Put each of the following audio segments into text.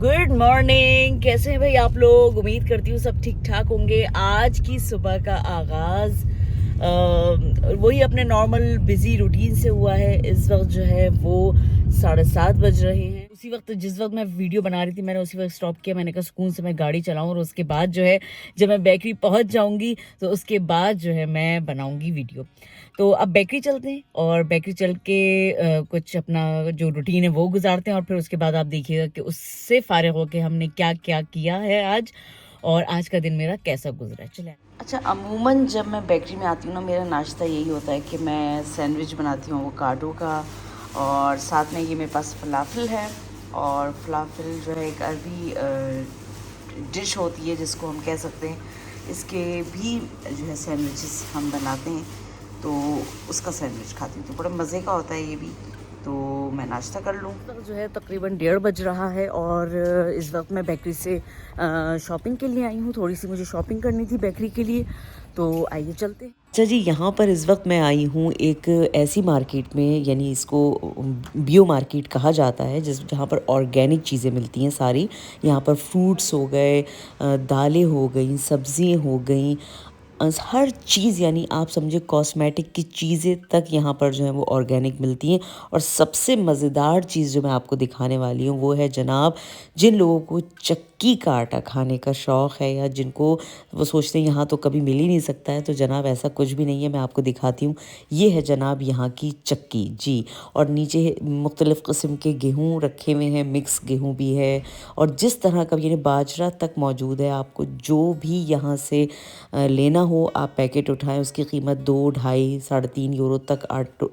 Good morning. कैसे हैं भाई आप लोग? उम्मीद करती हूँ सब ठीक ठाक होंगे। आज की सुबह का आगाज वही अपने नॉर्मल बिजी रूटीन से हुआ है। इस वक्त जो है वो 7:30 बज रहे हैं। उसी वक्त जिस वक्त मैं वीडियो बना रही थी मैंने उसी वक्त स्टॉप किया। मैंने कहा सुकून से मैं गाड़ी चलाऊं और उसके बाद जो है जब मैं बेकरी पहुंच जाऊंगी तो उसके बाद जो है मैं बनाऊंगी वीडियो। तो अब बेकरी चलते हैं और बेकरी चल के कुछ अपना जो रूटीन है वो गुजारते हैं और फिर उसके बाद आप देखिएगा कि उससे फारिग होकर हमने क्या क्या किया है आज और आज का दिन मेरा कैसा गुजरा है। चले अच्छा, अमूमन जब मैं बेकरी में आती हूँ ना मेरा नाश्ता यही होता है कि मैं सैंडविच बनाती हूँ एवोकाडो का और साथ में ये मेरे पास फलाफल है। और फलाफल जो है एक अरबी डिश होती है जिसको हम कह सकते हैं, इसके भी जो है सैंडविचेस हम बनाते हैं तो उसका सैंडविच खाती हूँ तो बड़ा मज़े का होता है ये भी। तो मैं नाश्ता कर लूँ। जो है तकरीबन 1:30 बज रहा है और इस वक्त मैं बेकरी से शॉपिंग के लिए आई हूँ। थोड़ी सी मुझे शॉपिंग करनी थी बेकरी के लिए, तो आइए चलते हैं। अच्छा जी, यहाँ पर इस वक्त मैं आई हूँ एक ऐसी मार्केट में, यानी इसको बियो मार्केट कहा जाता है, जहाँ पर ऑर्गेनिक चीज़ें मिलती हैं सारी। यहाँ पर फ्रूट्स हो गए, दालें हो गई, सब्ज़ियाँ हो गई, हर चीज़, यानी आप समझे कॉस्मेटिक की चीज़ें तक यहाँ पर जो है वो ऑर्गेनिक मिलती हैं। और सबसे मज़ेदार चीज़ जो मैं आपको दिखाने वाली हूँ वो है जनाब, जिन लोगों को चक्की का आटा खाने का शौक़ है या जिनको वो सोचते हैं यहाँ तो कभी मिल ही नहीं सकता है, तो जनाब ऐसा कुछ भी नहीं है। मैं आपको दिखाती हूँ, ये है जनाब यहाँ की चक्की जी। और नीचे मुख्तलिफ़ किस्म के गेहूँ रखे हुए हैं, मिक्स गेहूँ भी है और जिस तरह का यानी बाजरा तक मौजूद है। आपको जो भी यहाँ से लेना हो आप पैकेट उठाएं, उसकी कीमत 2, ढाई, 3.5 यूरो तक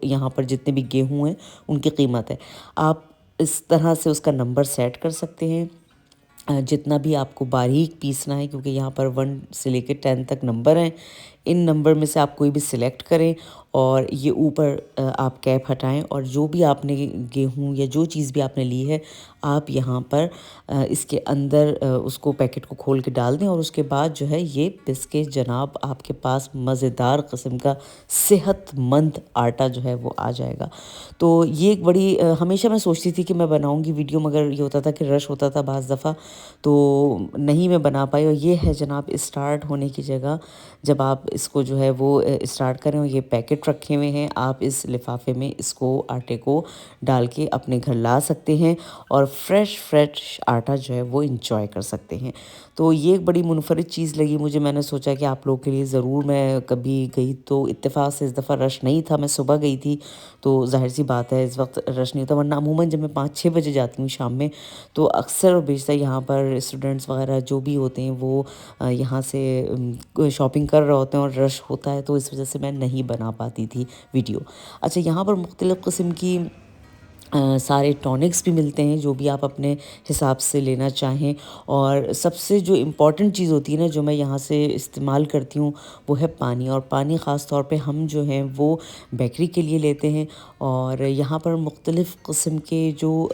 यहाँ पर जितने भी गेहूँ हैं उनकी कीमत है। आप इस तरह से उसका नंबर सेट कर सकते हैं जितना भी आपको बारीक पीसना है, क्योंकि यहाँ पर 1 से लेकर 10 तक नंबर हैं। इन नंबर में से आप कोई भी सिलेक्ट करें और ये ऊपर आप कैप हटाएं और जो भी आपने गेहूँ या जो चीज़ भी आपने ली है आप यहाँ पर इसके अंदर उसको पैकेट को खोल के डाल दें और उसके बाद जो है ये पिस के जनाब आपके पास मज़ेदार किस्म का सेहतमंद आटा जो है वो आ जाएगा। तो ये एक बड़ी हमेशा मैं सोचती थी कि मैं बनाऊँगी वीडियो, मगर ये होता था कि रश होता था बाज़ दफ़ा, तो नहीं मैं बना पाई। और ये है जनाब स्टार्ट होने की जगह, जब आप इसको जो है वो स्टार्ट करें और ये पैकेट रखे हुए हैं, आप इस लिफाफे में इसको आटे को डाल के अपने घर ला सकते हैं और फ्रेश आटा जो है वो इंजॉय कर सकते हैं। तो ये एक बड़ी मुनफरिद चीज़ लगी मुझे। मैंने सोचा कि आप लोगों के लिए ज़रूर मैं कभी गई तो इत्तेफाक से इस दफ़ा रश नहीं था, मैं सुबह गई थी तो जाहिर सी बात है इस वक्त रश नहीं होता, वरना अमूमन जब मैं 5-6 बजे जाती हूँ शाम में तो अक्सर और बेशतर यहाँ पर स्टूडेंट्स वगैरह जो भी होते हैं वो यहाँ से शॉपिंग कर रहे होते हैं और रश होता है, तो इस वजह से मैं नहीं बना पाती थी वीडियो। अच्छा, यहाँ पर मुख्तलिफ़ किस्म की सारे टॉनिक्स भी मिलते हैं जो भी आप अपने हिसाब से लेना चाहें। और सबसे जो इम्पॉर्टेंट चीज़ होती है ना जो मैं यहाँ से इस्तेमाल करती हूँ वो है पानी। और पानी ख़ास तौर पे हम जो हैं वो बेकरी के लिए लेते हैं। और यहाँ पर मुख्तलिफ़ किस्म के जो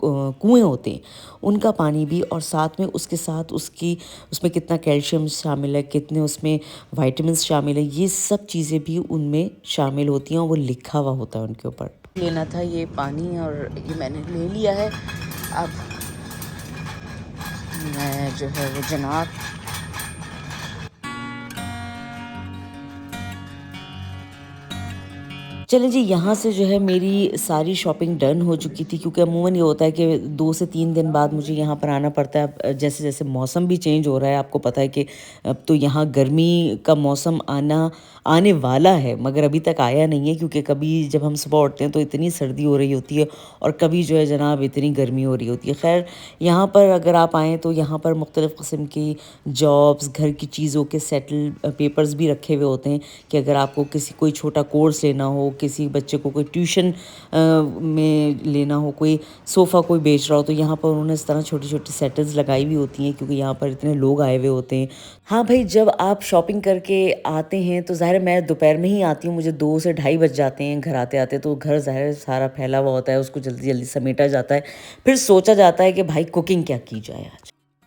कुएँ होते हैं उनका पानी भी, और साथ में उसके साथ उसमें कितना कैल्शियम शामिल है, कितने उसमें विटामिन्स शामिल है, ये सब चीज़ें भी उनमें शामिल होती हैं और वो लिखा हुआ होता है उनके ऊपर। लेना था ये पानी और ये मैंने ले लिया है। अब मैं जो है वो जनाब चलें जी, यहाँ से जो है मेरी सारी शॉपिंग डन हो चुकी थी, क्योंकि अमूमन ये होता है कि 2 से 3 दिन बाद मुझे यहाँ पर आना पड़ता है। अब जैसे जैसे मौसम भी चेंज हो रहा है, आपको पता है कि अब तो यहाँ गर्मी का मौसम आने वाला है, मगर अभी तक आया नहीं है, क्योंकि कभी जब हम सुबह उठते हैं तो इतनी सर्दी हो रही होती है और कभी जो है जनाब इतनी गर्मी हो रही होती है। खैर, यहाँ पर अगर आप आएँ तो यहाँ पर मुख्तलिफ़ किस्म की जॉब्स, घर की चीज़ों के सेटल पेपर्स भी रखे हुए होते हैं कि अगर आपको कोई छोटा कोर्स लेना हो, किसी बच्चे को कोई ट्यूशन में लेना हो, कोई सोफ़ा कोई बेच रहा हो, तो यहाँ पर उन्होंने इस तरह छोटी छोटी सेटल्स लगाई हुई होती हैं, क्योंकि यहाँ पर इतने लोग आए हुए होते हैं। हाँ भाई, जब आप शॉपिंग करके आते हैं तो ज़ाहिर है मैं दोपहर में ही आती हूँ, मुझे 2 से ढाई बज जाते हैं घर आते आते, तो घर ज़ाहिर है सारा फैला हुआ होता है, उसको जल्दी जल्दी समेटा जाता है। फिर सोचा जाता है कि भाई कुकिंग क्या की जाए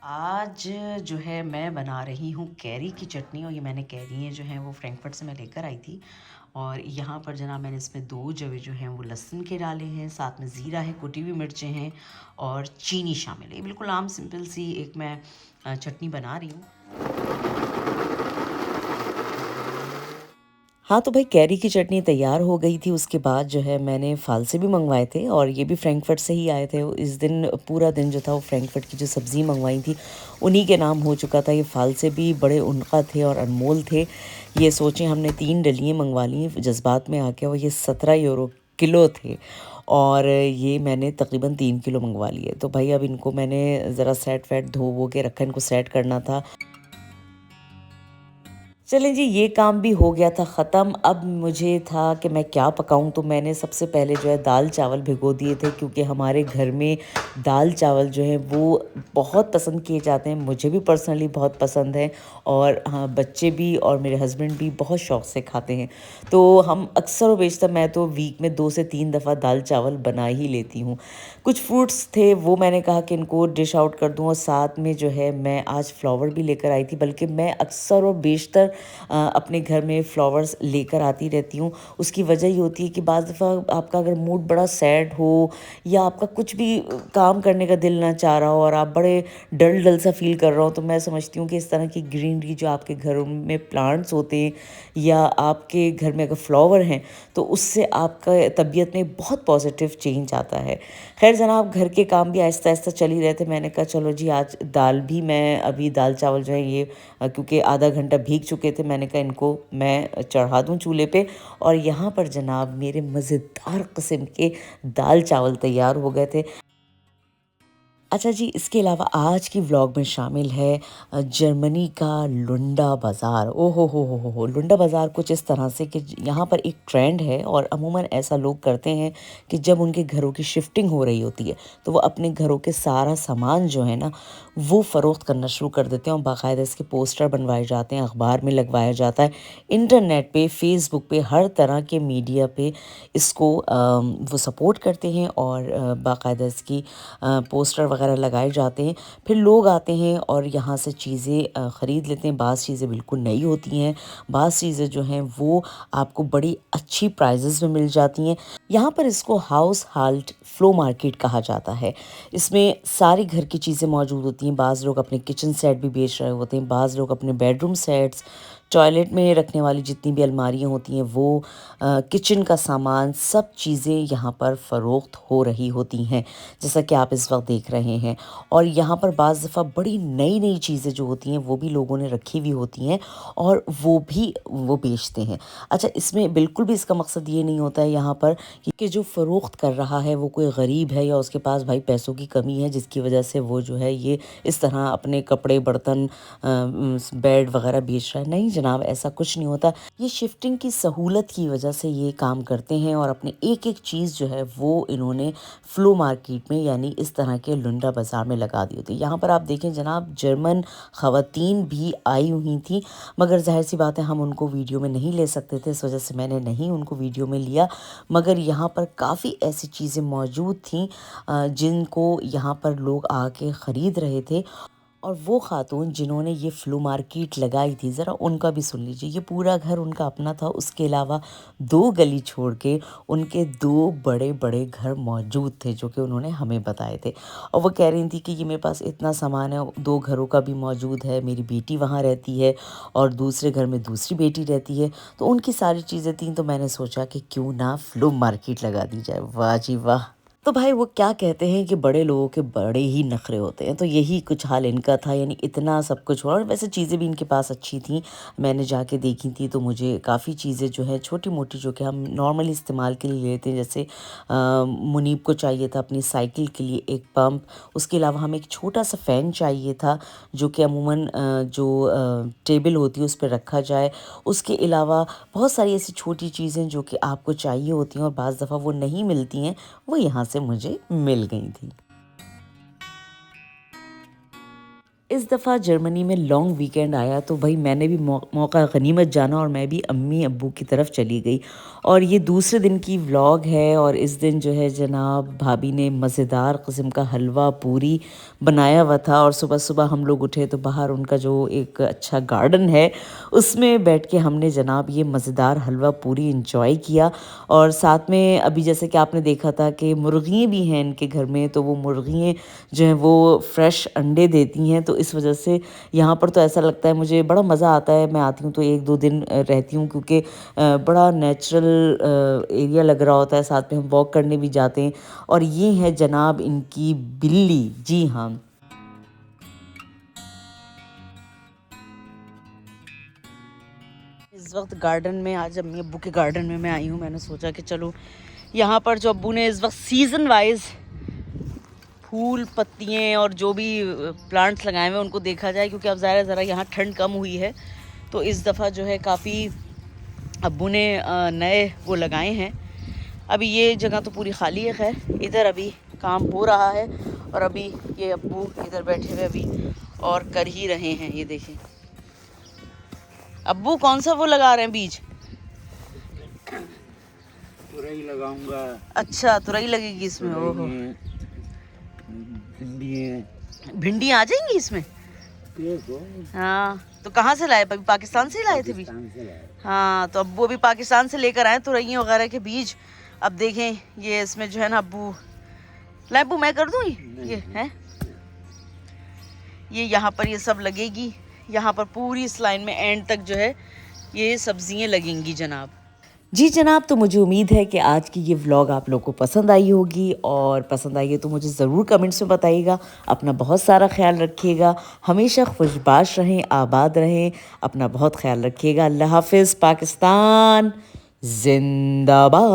आज जो है मैं बना रही हूँ कैरी की चटनी। और ये मैंने कैरी जो है वो फ्रैंकफर्ट से मैं लेकर आई थी और यहाँ पर जनाब मैंने इसमें 2 जवे जो हैं वो लहसुन के डाले हैं, साथ में ज़ीरा है, कुटी हुई मिर्चें हैं और चीनी शामिल है। ये बिल्कुल आम सिंपल सी एक मैं चटनी बना रही हूँ। हाँ, तो भाई कैरी की चटनी तैयार हो गई थी, उसके बाद जो है मैंने फ़ालसे भी मँगवाए थे और ये भी फ्रैंकफर्ट से ही आए थे। इस दिन पूरा दिन जो था वो फ्रैंकफर्ट की जो सब्ज़ी मँगवाई थी, उन्हीं के नाम हो चुका था। ये फ़ालसे भी बड़े उनका थे और अनमोल थे। ये सोचें हमने 3 डलियाँ मँगवा लीं जज़्बात में आके और ये 17 यूरो किलो थे और ये मैंने तकरीबन 3 किलो मँगवा लिए। तो भाई अब इनको मैंने ज़रा सेट-वेट धो-वो के रखा, इनको सेट करना था। चलें जी, ये काम भी हो गया था ख़त्म। अब मुझे था कि मैं क्या पकाऊं, तो मैंने सबसे पहले जो है दाल चावल भिगो दिए थे, क्योंकि हमारे घर में दाल चावल जो है वो बहुत पसंद किए जाते हैं। मुझे भी पर्सनली बहुत पसंद है और हाँ, बच्चे भी और मेरे हस्बैंड भी बहुत शौक़ से खाते हैं। तो हम अक्सर व बेशतर मैं तो वीक में 2 से 3 दफ़ा दाल चावल बना ही लेती हूँ। कुछ फ्रूट्स थे, वो मैंने कहा कि इनको डिश आउट कर दूँ और साथ में जो है मैं आज फ्लावर भी लेकर आई थी, बल्कि मैं अक्सर और बेशतर अपने घर में फ्लावर्स लेकर आती रहती हूँ। उसकी वजह ये होती है कि बाज़ दफ़ा आपका अगर मूड बड़ा सैड हो या आपका कुछ भी काम करने का दिल ना चाह रहा हो और आप बड़े डल-डल सा फ़ील कर रहा हो, तो मैं समझती हूँ कि इस तरह की ग्रीनरी जो आपके घरों में प्लांट्स होते हैं या आपके घर में अगर फ्लावर हैं, तो उससे आपका तबीयत में बहुत पॉज़िटिव चेंज आता है। ख़ैर जनाब, घर के काम भी आहिस्ता-आहिस्ता चल ही रहे थे। मैंने कहा चलो जी, आज दाल भी मैं अभी दाल चावल जो है ये क्योंकि आधा घंटा भीग चुके थे, मैंने कहा इनको मैं चढ़ा दूँ चूल्हे पे और यहाँ पर जनाब मेरे मज़ेदार किस्म के दाल चावल तैयार हो गए थे। अच्छा जी, इसके अलावा आज की व्लॉग में शामिल है जर्मनी का लुंडा बाज़ार। ओ हो! लुंडा बाज़ार कुछ इस तरह से कि यहाँ पर एक ट्रेंड है और अमूमन ऐसा लोग करते हैं कि जब उनके घरों की शिफ्टिंग हो रही होती है, तो वो अपने घरों के सारा सामान जो है ना, वो फ़रोख्त करना शुरू कर देते हैं और बाकायदा इसके पोस्टर बनवाए जाते हैं, अखबार में लगवाया जाता है, इंटरनेट पे, फ़ेसबुक पे, हर तरह के मीडिया पे इसको वो सपोर्ट करते हैं और बाकायदा इसकी पोस्टर वगैरह लगाए जाते हैं। फिर लोग आते हैं और यहाँ से चीज़ें ख़रीद लेते हैं। बाज़ चीज़ें बिल्कुल नई होती हैं, बाज़ चीज़ें जो हैं वो आपको बड़ी अच्छी प्राइसेस में मिल जाती हैं। यहाँ पर इसको हाउस हाल्ट फ्लो मार्केट कहा जाता है। इसमें सारी घर की चीज़ें मौजूद होती हैं। बाज़ लोग अपने किचन सेट भी बेच रहे होते हैं, बाज़ लोग अपने बेडरूम सेट्स, टॉयलेट में रखने वाली जितनी भी अलमारियाँ होती हैं वो, किचन का सामान, सब चीज़ें यहाँ पर फ़रोख्त हो रही होती हैं, जैसा कि आप इस वक्त देख रहे हैं। और यहाँ पर बाज़ दफ़ा बड़ी नई-नई चीज़ें जो होती हैं वो भी लोगों ने रखी हुई होती हैं और वो भी वो बेचते हैं। अच्छा, इसमें बिल्कुल भी इसका मकसद ये नहीं होता है यहाँ पर कि जो फ़रोख्त कर रहा है वो कोई गरीब है या उसके पास भाई पैसों की कमी है, जिसकी वजह से वो जो है ये इस तरह अपने कपड़े, बर्तन, बेड वगैरह बेच रहा है। नहीं जनाब, ऐसा कुछ नहीं होता। ये शिफ्टिंग की सहूलत की वजह से ये काम करते हैं और अपनी एक-एक चीज़ जो है वो इन्होंने फ्लो मार्केट में यानी इस तरह के लुंडा बाज़ार में लगा दी होती है। यहाँ पर आप देखें जनाब, जर्मन ख़वातीन भी आई हुई थी, मगर ज़ाहिर-सी बात है हम उनको वीडियो में नहीं ले सकते थे, इस वजह से मैंने नहीं उनको वीडियो में लिया। मगर यहाँ पर काफ़ी ऐसी चीज़ें मौजूद थीं जिनको यहाँ पर लोग आके ख़रीद रहे थे। और वो ख़ातून जिन्होंने ये फ्लो मार्केट लगाई थी, ज़रा उनका भी सुन लीजिए। ये पूरा घर उनका अपना था, उसके अलावा 2 गली छोड़ के उनके 2 बड़े-बड़े घर मौजूद थे जो कि उन्होंने हमें बताए थे। और वो कह रही थी कि ये मेरे पास इतना सामान है, 2 घरों का भी मौजूद है, मेरी बेटी वहाँ रहती है और दूसरे घर में दूसरी बेटी रहती है, तो उनकी सारी चीज़ें थीं। तो मैंने सोचा कि क्यों ना फ्लो मार्केट लगा दी जाए। वाह जी वाह! तो भाई वो क्या कहते हैं कि बड़े लोगों के बड़े ही नखरे होते हैं, तो यही कुछ हाल इनका था। यानी इतना सब कुछ हुआ और वैसे चीज़ें भी इनके पास अच्छी थी। मैंने जाके देखी थी तो मुझे काफ़ी चीज़ें जो है छोटी-मोटी जो कि हम नॉर्मली इस्तेमाल के लिए लेते हैं, जैसे मुनीब को चाहिए था अपनी साइकिल के लिए एक पंप, उसके अलावा हमें एक छोटा-सा फ़ैन चाहिए था जो कि अमूमन जो टेबल होती है उस पे रखा जाए। उसके अलावा बहुत सारी ऐसी छोटी चीज़ें जो कि आपको चाहिए होती हैं और बाज़ दफ़ा वो नहीं मिलती हैं, वो यहाँ से मुझे मिल गई थी। इस दफ़ा जर्मनी में लॉन्ग वीकेंड आया तो भाई मैंने भी मौका गनीमत जाना और मैं भी अम्मी अब्बू की तरफ चली गई। और ये दूसरे दिन की व्लॉग है और इस दिन जो है जनाब भाभी ने मज़ेदार किस्म का हलवा पूरी बनाया हुआ था। और सुबह सुबह हम लोग उठे तो बाहर उनका जो एक अच्छा गार्डन है उसमें बैठ के हमने जनाब ये मज़ेदार हलवा पूरी इंजॉय किया। और साथ में अभी जैसे कि आपने देखा था कि मुर्गियाँ भी हैं इनके घर में, तो वो मुर्गियाँ जो हैं वो फ्रेश अंडे देती हैं। तो इस वजह से यहाँ पर तो ऐसा लगता है मुझे बड़ा मज़ा आता है। मैं आती हूँ तो 1-2 दिन रहती हूँ क्योंकि बड़ा नेचुरल एरिया लग रहा होता है। साथ में हम वॉक करने भी जाते हैं। और ये है जनाब इनकी बिल्ली, जी हाँ। इस वक्त गार्डन में, आज अम्मी अब्बू के गार्डन में मैं आई हूँ। मैंने सोचा कि चलो यहाँ पर जो अब्बू ने इस वक्त सीज़न वाइज फूल पत्तियाँ और जो भी प्लांट्स लगाए हुए हैं उनको देखा जाए, क्योंकि अब ज़रा यहाँ ठंड कम हुई है। तो इस दफ़ा जो है काफ़ी अब्बू ने नए वो लगाए हैं। अभी ये जगह तो पूरी खाली है, खैर इधर अभी काम हो रहा है। और अभी ये अब्बू इधर बैठे हुए अभी और कर ही रहे हैं। ये देखें अब्बू कौन सा वो लगा रहे हैं बीज? तुरई लगाऊंगा। अच्छा तुरई लगेगी इसमें। ओहो, भिंडी आ जाएंगी इसमें। देखो हाँ तो कहाँ से लाए? अभी पाकिस्तान से ही लाए थे बीज? हाँ तो अब्बू अभी पाकिस्तान से लेकर आए तुरई वगैरह के बीज। अब देखें ये इसमें जो है ना अब्बू लाए। अब्बू मैं कर दूँ ये है, ये यहाँ पर ये सब लगेगी। यहाँ पर पूरी इस लाइन में एंड तक जो है ये सब्जियाँ लगेंगी जनाब। जी जनाब, तो मुझे उम्मीद है कि आज की ये व्लॉग आप लोगों को पसंद आई होगी। और पसंद आई है तो मुझे ज़रूर कमेंट्स में बताइएगा। अपना बहुत सारा ख्याल रखिएगा, हमेशा खुशबाश रहें, आबाद रहें, अपना बहुत ख्याल रखिएगा। अल्लाह हाफिज़। पाकिस्तान जिंदाबाद।